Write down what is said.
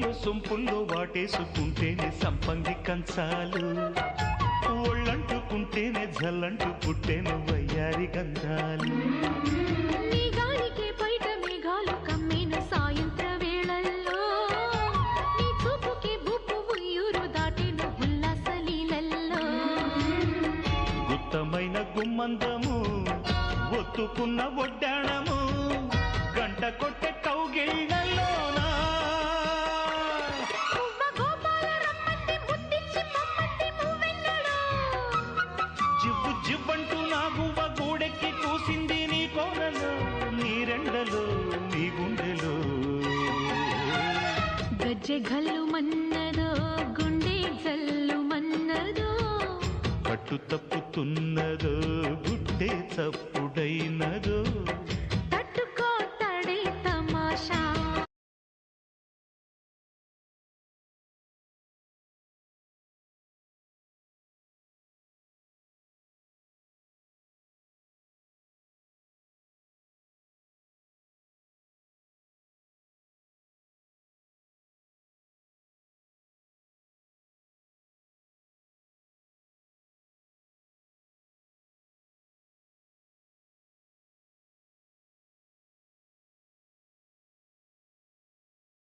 సొంపుల్లో సొంపుల్లో వాటేసుకుంటేనే సంపంగి కంచాలు ఒళ్ళంటుకుంటేనే జల్లంటు పుట్టేను వయ్యారి గంధాలు నీ గాలికే బయట మేఘాలు కమ్మేను సాయంత్ర వేళల్లో నీ చూపుకే బుప్పు ఉయ్యూరు దాటేను ఉల్లాస లీలల్లో గుత్తమైన గుమ్మందము ఒత్తుకున్న ఒడ్డాణము గంట కొట్టే కౌగిళ్ళలోనా జివ్వు జివ్వంటూ నా గువ్వ గూడెక్కి కూసింది నీ కోనలో నీ రెండలో నీ గుండెలో గజ్జె గల్లు మన్నదో గుండె జల్లు మన్నదో పట్టు తప్పుతున్నదో గుడ్డే చప్పుడైనదో